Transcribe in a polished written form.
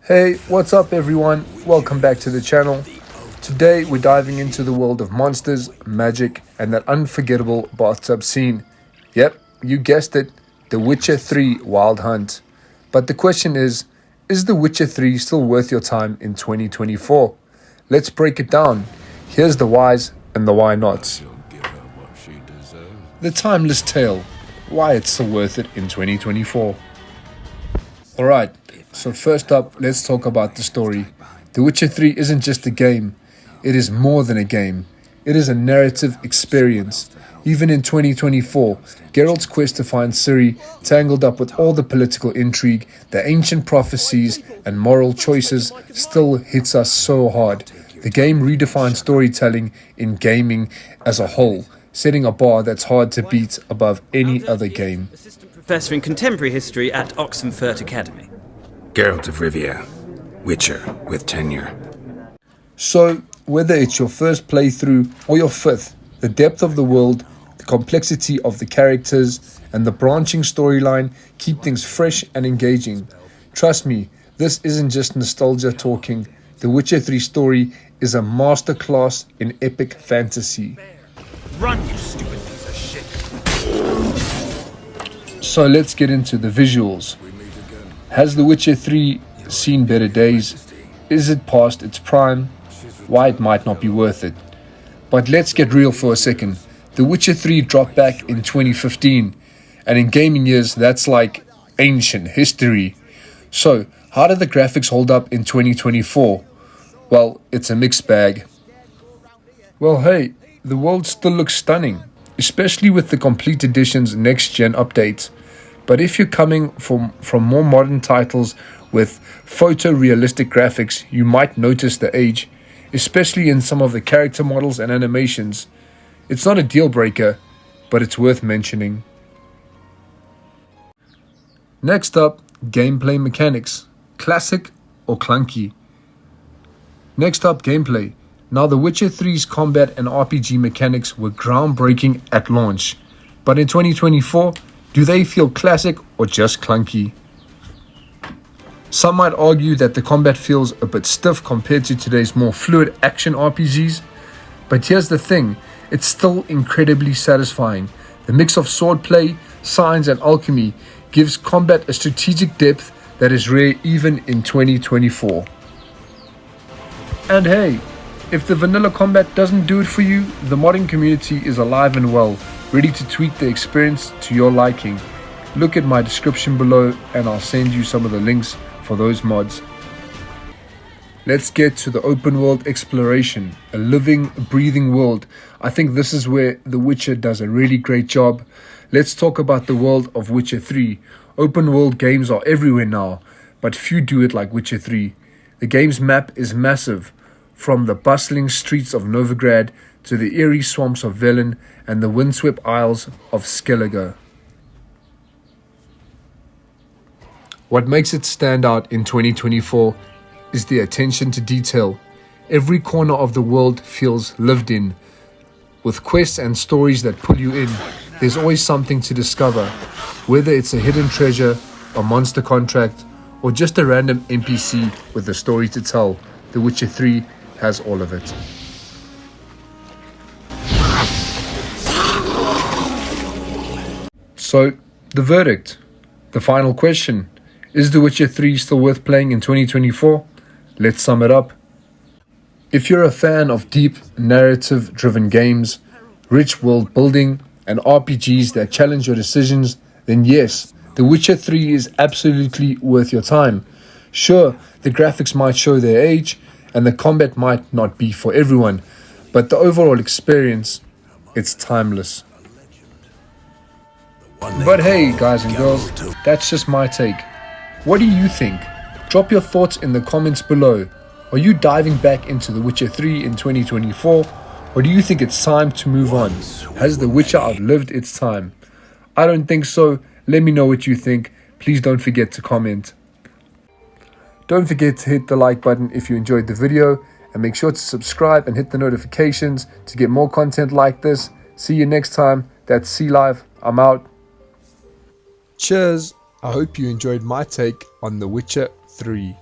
Hey, what's up everyone? Welcome back to the channel. Today we're diving into the world of monsters, magic, and that unforgettable bathtub scene. Yep, you guessed it, The Witcher 3 Wild Hunt. But the question is The Witcher 3 still worth your time in 2024? Let's break it down. Here's the whys and the why nots. The timeless tale, why it's still worth it in 2024. Alright, so first up, let's talk about the story. The Witcher 3 isn't just a game, it is more than a game. It is a narrative experience. Even in 2024, Geralt's quest to find Ciri, tangled up with all the political intrigue, the ancient prophecies, and moral choices, still hits us so hard. The game redefined storytelling in gaming as a whole, setting a bar that's hard to beat above any other game. Professor in Contemporary History at Oxenfurt Academy. Geralt of Rivia, Witcher with tenure. So, whether it's your first playthrough or your fifth, the depth of the world, the complexity of the characters, and the branching storyline keep things fresh and engaging. Trust me, this isn't just nostalgia talking. The Witcher 3 story is a masterclass in epic fantasy. Run, you stupid piece of shit! So let's get into the visuals. Has The Witcher 3 seen better days? Is it past its prime? Why it might not be worth it. But let's get real for a second. The Witcher 3 dropped back in 2015, and in gaming years that's like ancient history. So how did the graphics hold up in 2024? Well, it's a mixed bag. Well, hey, the world still looks stunning, especially with the Complete Edition's next-gen updates. But if you're coming from more modern titles with photorealistic graphics, you might notice the age, especially in some of the character models and animations. It's not a deal breaker, but it's worth mentioning. Next up, gameplay mechanics. Classic or clunky? Next up, gameplay. Now, The Witcher 3's combat and RPG mechanics were groundbreaking at launch. But in 2024, do they feel classic or just clunky? Some might argue that the combat feels a bit stiff compared to today's more fluid action RPGs. But here's the thing, it's still incredibly satisfying. The mix of swordplay, science, and alchemy gives combat a strategic depth that is rare even in 2024. And hey, if the vanilla combat doesn't do it for you, the modding community is alive and well, ready to tweak the experience to your liking. Look at my description below and I'll send you some of the links for those mods. Let's get to the open world exploration, a living, breathing world. I think this is where The Witcher does a really great job. Let's talk about the world of Witcher 3. Open world games are everywhere now, but few do it like Witcher 3. The game's map is massive, from the bustling streets of Novigrad to the eerie swamps of Velen and the windswept isles of Skellige. What makes it stand out in 2024 is the attention to detail. Every corner of the world feels lived in. With quests and stories that pull you in, there's always something to discover. Whether it's a hidden treasure, a monster contract, or just a random NPC with a story to tell, The Witcher 3 has all of it. So, the verdict, the final question. Is The Witcher 3 still worth playing in 2024? Let's sum it up. If you're a fan of deep, narrative-driven games, rich world building, and RPGs that challenge your decisions, then yes, The Witcher 3 is absolutely worth your time. Sure, the graphics might show their age, and the combat might not be for everyone, but the overall experience, it's timeless. But hey, guys and girls, that's just my take. What do you think? Drop your thoughts in the comments below. Are you diving back into The Witcher 3 in 2024? Or do you think it's time to move on? Has The Witcher outlived its time? I don't think so. Let me know what you think. Please don't forget to comment. Don't forget to hit the like button if you enjoyed the video, and make sure to subscribe and hit the notifications to get more content like this. See you next time. That's C-Live. I'm out. Cheers. I hope you enjoyed my take on The Witcher 3.